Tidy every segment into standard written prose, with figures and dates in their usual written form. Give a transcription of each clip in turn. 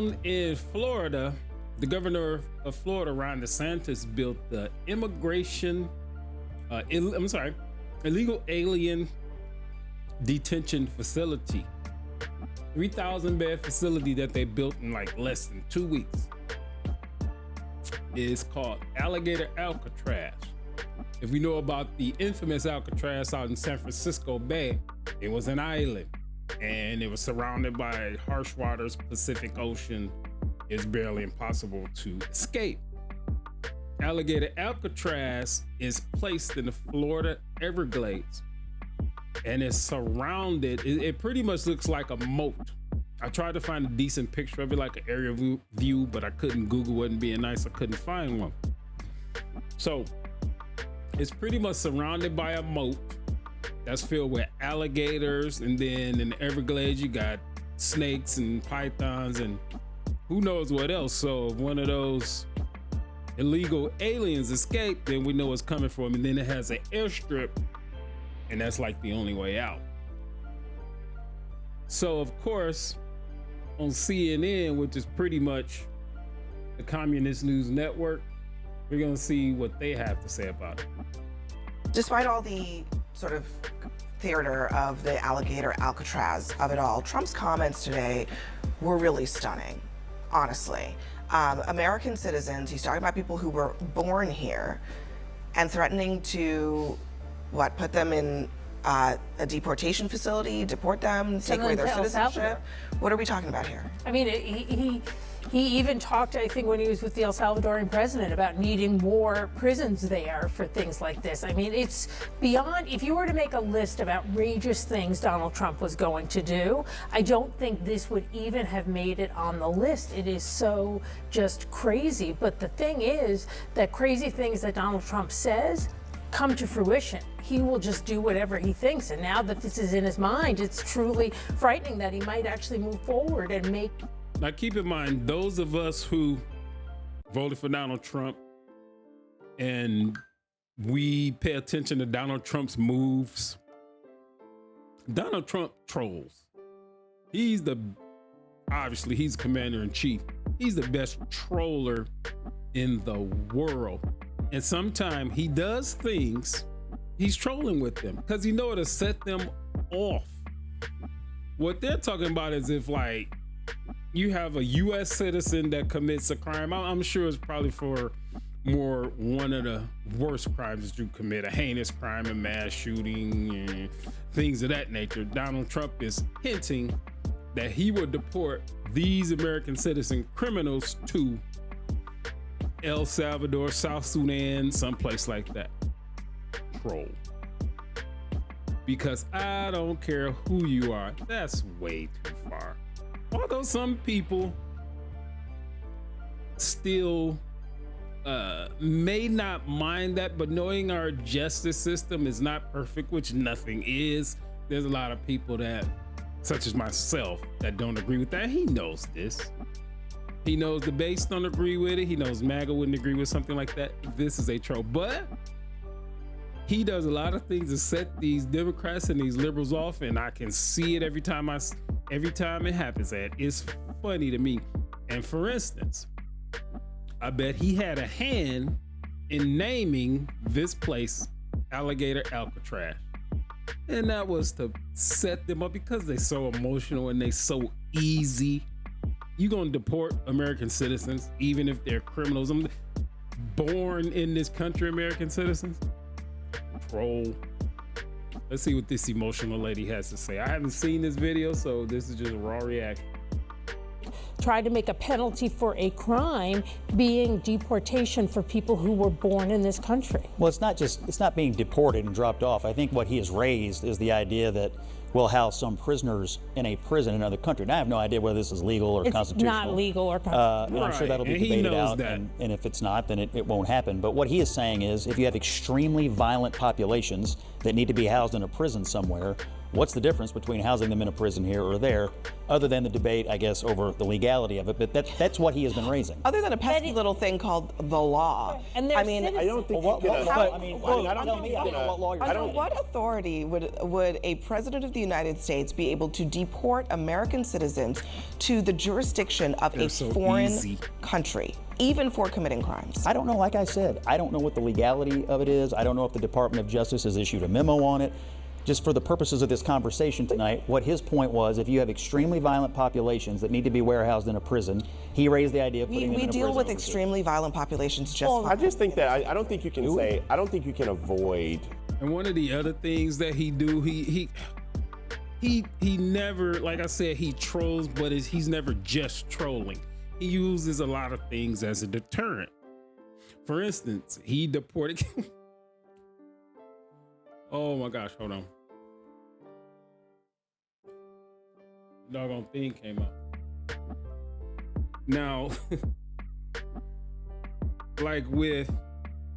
Down in Florida, the governor of Florida, Ron DeSantis, built the illegal alien detention facility. 3,000 bed facility that they built in like less than 2 weeks. It's called Alligator Alcatraz. If we know about the infamous Alcatraz out in San Francisco Bay, it was an island and it was surrounded by harsh waters, Pacific Ocean. It's barely impossible to escape. Alligator Alcatraz is placed in the Florida Everglades and it's surrounded. It pretty much looks like a moat. I tried to find a decent picture of it, like an aerial view, but I couldn't. Google wasn't being nice. I couldn't find one. So it's pretty much surrounded by a moat that's filled with alligators, and then in the Everglades you got snakes and pythons and who knows what else. So if one of those illegal aliens escape, then we know what's coming for them. And then it has an airstrip, and that's like the only way out. So of course, on CNN, which is pretty much the communist news network, we're gonna see what they have to say about it. Despite all the sort of theater of the Alligator Alcatraz of it all, Trump's comments today were really stunning, honestly. American citizens, he's talking about people who were born here and threatening to, put them in a deportation facility, deport them, take away their citizenship. What are we talking about here? I mean, he even talked, I think, when he was with the El Salvadorian president about needing more prisons there for things like this. I mean, it's beyond, if you were to make a list of outrageous things Donald Trump was going to do, I don't think this would even have made it on the list. It is so just crazy. But the thing is that crazy things that Donald Trump says come to fruition. He will just do whatever he thinks. And now that this is in his mind, it's truly frightening that he might actually move forward and make. Now keep in mind, those of us who voted for Donald Trump and we pay attention to Donald Trump's moves, Donald Trump trolls. Obviously he's commander in chief. He's the best troller in the world. And sometimes he does things, he's trolling with them because he knows to set them off. What they're talking about is if like you have a US citizen that commits a crime, I'm sure it's probably for one of the worst crimes that you commit, a heinous crime, a mass shooting, and things of that nature. Donald Trump is hinting that he would deport these American citizen criminals to El Salvador, South Sudan, someplace like that. Troll. Because I don't care who you are, that's way too far. Although some people still may not mind that, but knowing our justice system is not perfect, which nothing is, there's a lot of people that, such as myself, that don't agree with that. He knows this. He knows the base don't agree with it. He knows MAGA wouldn't agree with something like that. This is a troll. But he does a lot of things to set these Democrats and these liberals off, and I can see it every time it happens. And it's funny to me. And for instance, I bet he had a hand in naming this place Alligator Alcatraz. And that was to set them up because they're so emotional and they so easy. You gonna deport American citizens, even if they're criminals. Born in this country, American citizens? Troll. Let's see what this emotional lady has to say. I haven't seen this video, so this is just a raw reaction. Try to make a penalty for a crime being deportation for people who were born in this country. Well, it's not being deported and dropped off. I think what he has raised is the idea that we'll house some prisoners in a prison in another country. Now, I have no idea whether this is legal or constitutional. It's not legal or constitutional. And I'm sure that'll be debated out, and if it's not, then it won't happen. But what he is saying is if you have extremely violent populations that need to be housed in a prison somewhere, what's the difference between housing them in a prison here or there, other than the debate, I guess, over the legality legality of it, but that's what he has been raising. Other than a pesky little thing called the law. And I mean, I don't think Well, you can. under what authority would a president of the United States be able to deport American citizens to the jurisdiction of They're a so foreign easy. country, even for committing crimes? I don't know, like I said, I don't know what the legality of it is. I don't know if the Department of Justice has issued a memo on it. Just for the purposes of this conversation tonight, what his point was, if you have extremely violent populations that need to be warehoused in a prison, he raised the idea of putting them in a prison We deal with overseas. extremely violent populations just I fine. just think that I don't think you can say. I don't think you can avoid. And one of the other things that he do, he never, like I said, he trolls, but he's never just trolling. He uses a lot of things as a deterrent. For instance, he deported. Oh my gosh, hold on. Doggone thing came up. Now, like with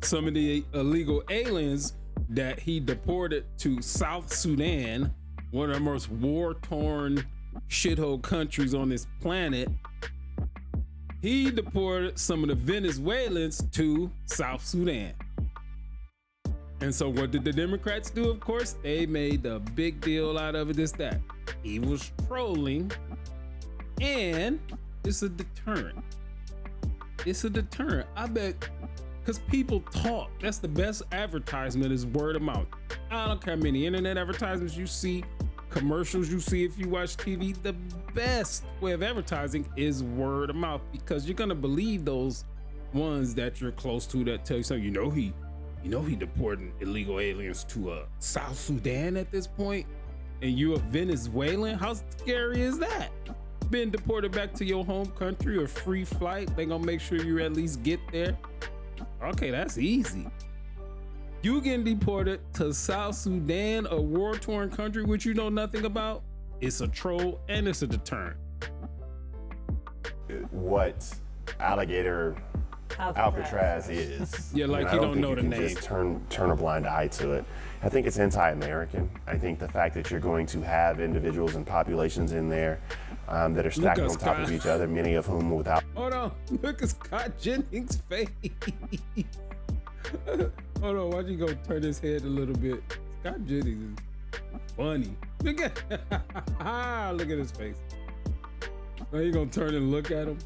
some of the illegal aliens that he deported to South Sudan, one of the most war-torn shithole countries on this planet, he deported some of the Venezuelans to South Sudan. And so what did the Democrats do? Of course, they made a big deal out of it, this, that. He was trolling, and it's a deterrent. It's a deterrent. I bet, because people talk. That's the best advertisement is word of mouth. I don't care how many internet advertisements you see, commercials you see if you watch TV. The best way of advertising is word of mouth, because you're going to believe those ones that you're close to that tell you something. You know he deporting illegal aliens to South Sudan at this point, and you a Venezuelan? How scary is that? Being deported back to your home country or free flight, they gonna make sure you at least get there. Okay, that's easy. You getting deported to South Sudan, a war-torn country which you know nothing about, it's a troll and it's a deterrent. What Alligator Alcatraz is. Yeah, like you don't know the name. Just turn a blind eye to it. I think it's anti-American. I think the fact that you're going to have individuals and populations in there that are stacked on top of each other, many of whom without. Hold on, look at Scott Jennings' face. Hold on, why'd you go turn his head a little bit? Scott Jennings is funny. Look at look at his face. Now you gonna turn and look at him?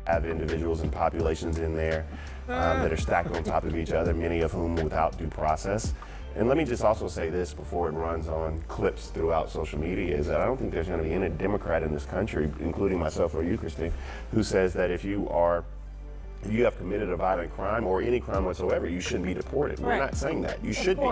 Have individuals and populations in there that are stacked on top of each other, many of whom without due process. And let me just also say this before it runs on clips throughout social media, is that I don't think there's going to be any Democrat in this country, including myself or you, Christine, who says that if you have committed a violent crime or any crime whatsoever, you shouldn't be deported. We're not saying that. You should be.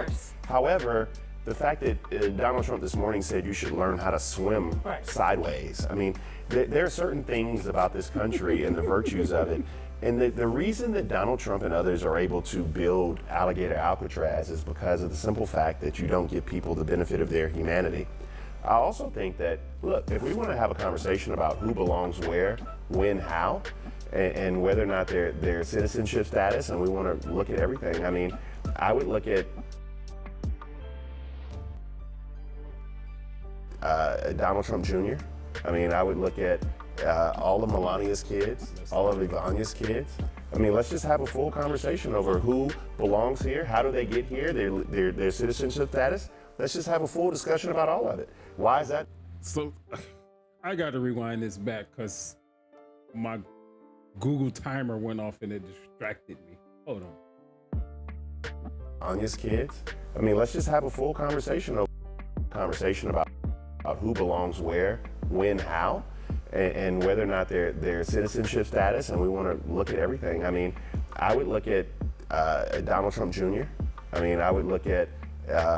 However, the fact that Donald Trump this morning said you should learn how to swim sideways. I mean, there are certain things about this country and the virtues of it. And the reason that Donald Trump and others are able to build Alligator Alcatraz is because of the simple fact that you don't give people the benefit of their humanity. I also think that, look, if we want to have a conversation about who belongs where, when, how, and whether or not their citizenship status, and we want to look at everything, I mean, I would look at Donald Trump Jr. I mean, I would look at all of Melania's kids, all of Ivania's kids. I mean, let's just have a full conversation over who belongs here, how do they get here, their citizenship status. Let's just have a full discussion about all of it. Why is that? So I got to rewind this back because my Google timer went off and it distracted me. Hold on. Anya's kids. I mean, let's just have a full conversation about who belongs where, when, how, and whether or not their citizenship status, and we want to look at everything. I mean, I would look at Donald Trump Jr. I mean, I would look at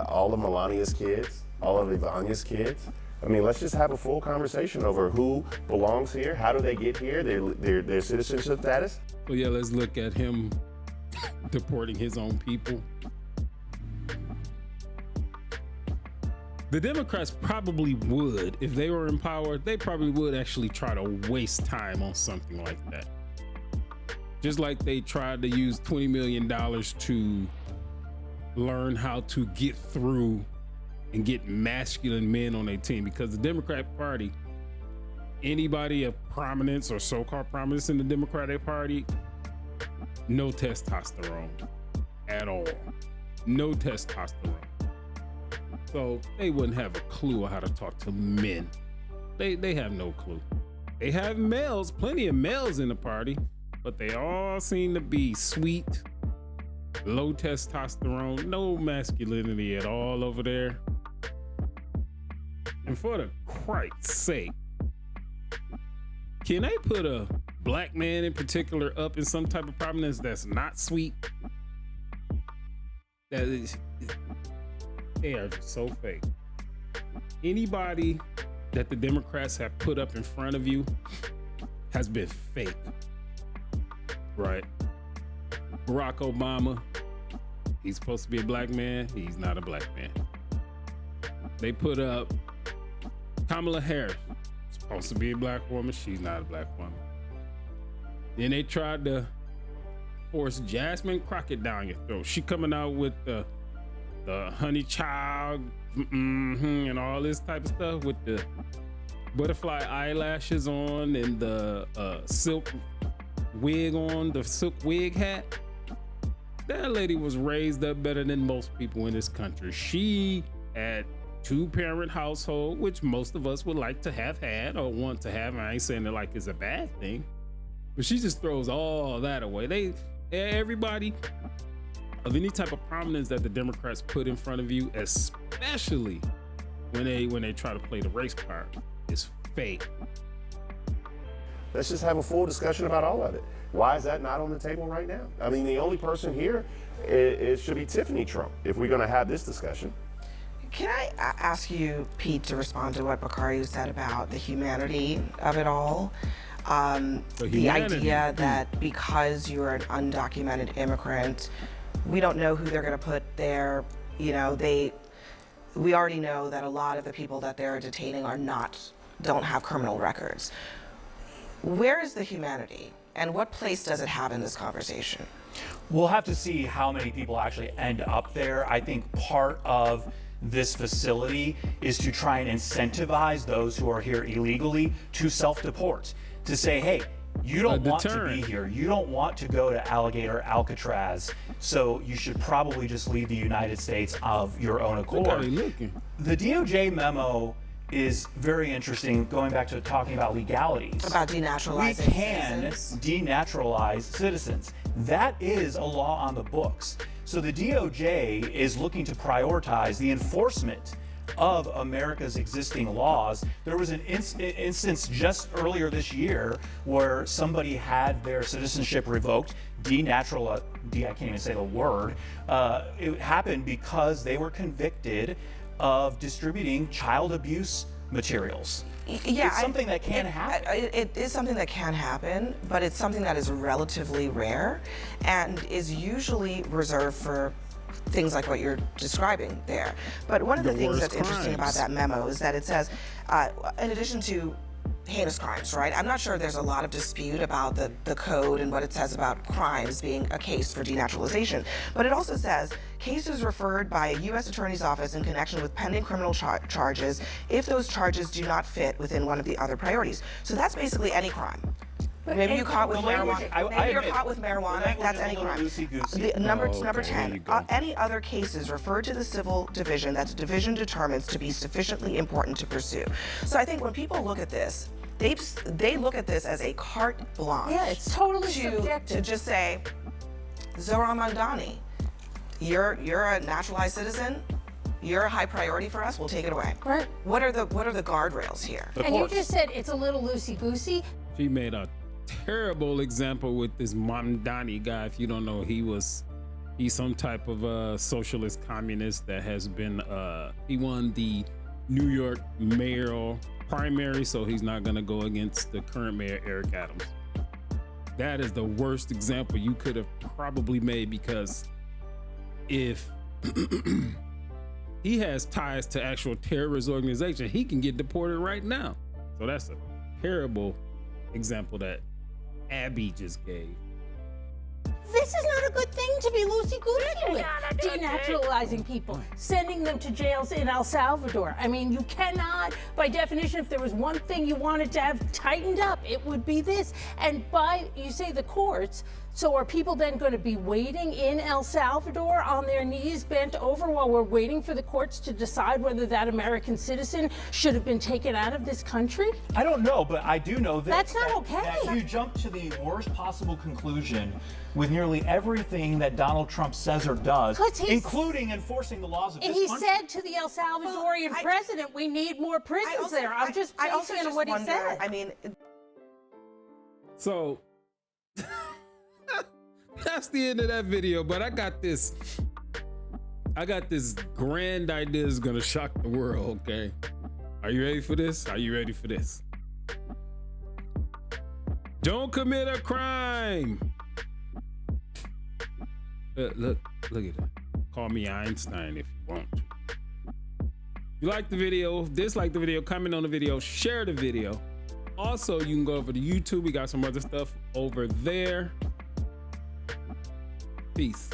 all of Melania's kids, all of Ivania's kids. I mean, let's just have a full conversation over who belongs here, how do they get here, their citizenship status. So yeah, let's look at him deporting his own people. The Democrats probably would, if they were in power, they probably would actually try to waste time on something like that. Just like they tried to use $20 million to learn how to get through and get masculine men on their team, because the Democrat Party anybody of prominence or so-called prominence in the Democratic Party, no testosterone at all. No testosterone. So they wouldn't have a clue how to talk to men. They have no clue. They have males, plenty of males in the party, but they all seem to be sweet, low testosterone, no masculinity at all over there. And for the Christ's sake, can they put a black man in particular up in some type of prominence that's not sweet? That is, they are just so fake. Anybody that the Democrats have put up in front of you has been fake, right? Barack Obama, he's supposed to be a black man. He's not a black man. They put up Kamala Harris, supposed to be a black woman. She's not a black woman. Then they tried to force Jasmine Crockett down your throat. She coming out with the honey child and all this type of stuff with the butterfly eyelashes on and the silk wig on, the silk wig hat. That lady was raised up better than most people in this country. She had 2-parent household, which most of us would like to have had or want to have. And I ain't saying it like it's a bad thing, but she just throws all that away. Everybody of any type of prominence that the Democrats put in front of you, especially when they try to play the race card, is fake. Let's just have a full discussion about all of it. Why is that not on the table right now? I mean, the only person here it should be Tiffany Trump if we're going to have this discussion. Can I ask you, Pete, to respond to what Bakari said about the humanity of it all? The idea that because you're an undocumented immigrant, we don't know who they're going to put there. You know, we already know that a lot of the people that they're detaining don't have criminal records. Where is the humanity, and what place does it have in this conversation? We'll have to see how many people actually end up there. I think part of this facility is to try and incentivize those who are here illegally to self-deport, to say, hey, you don't want to be here. You don't want to go to Alligator, Alcatraz, so you should probably just leave the United States of your own accord. The DOJ memo is very interesting, going back to talking about legalities. About denaturalizing We can citizens. denaturalize citizens. That is a law on the books. So the DOJ is looking to prioritize the enforcement of America's existing laws. There was an instance just earlier this year where somebody had their citizenship revoked, I can't even say the word. It happened because they were convicted of distributing child abuse materials. Yeah, it's something that can happen. It is something that can happen, but it's something that is relatively rare and is usually reserved for things like what you're describing there. But one of the things that's interesting about that memo is that it says, in addition to heinous crimes, right? I'm not sure there's a lot of dispute about the code and what it says about crimes being a case for denaturalization. But it also says cases referred by a U.S. Attorney's Office in connection with pending criminal charges if those charges do not fit within one of the other priorities. So that's basically any crime. Maybe you're caught with marijuana. Maybe you're caught with marijuana. That's any crime. Number 10. Any other cases referred to the civil division that the division determines to be sufficiently important to pursue. So I think when people look at this, they look at this as a carte blanche. Yeah, it's totally subjective. To just say, Zohran Mamdani, you're a naturalized citizen. You're a high priority for us. We'll take it away. Right. What are the guardrails here? And you just said it's a little loosey-goosey. She made a terrible example with this Mamdani guy. If you don't know, he's some type of socialist communist that has been he won the New York mayoral primary, so he's not gonna go against the current mayor, Eric Adams. That is the worst example you could have probably made, because if he has ties to actual terrorist organization, he can get deported right now. So that's a terrible example that Abby just gave. This is not a good thing to be loosey-goosey with. Denaturalizing people, sending them to jails in El Salvador. I mean, you cannot, by definition, if there was one thing you wanted to have tightened up, it would be this. And you say the courts, so are people then going to be waiting in El Salvador on their knees, bent over, while we're waiting for the courts to decide whether that American citizen should have been taken out of this country? I don't know, but I do know that That's not okay. that you jump to the worst possible conclusion with nearly everything that Donald Trump says or does, including enforcing the laws of this He country. said to the El Salvadorian president, we need more prisons there. I'm just basing on what he said. I mean, So that's the end of that video, but I got this grand idea that's gonna shock the world, okay? Are you ready for this? Are you ready for this? Don't commit a crime. Look at that. Call me Einstein if you want to. If you like the video, dislike the video, comment on the video, share the video. Also, you can go over to YouTube. We got some other stuff over there. Peace.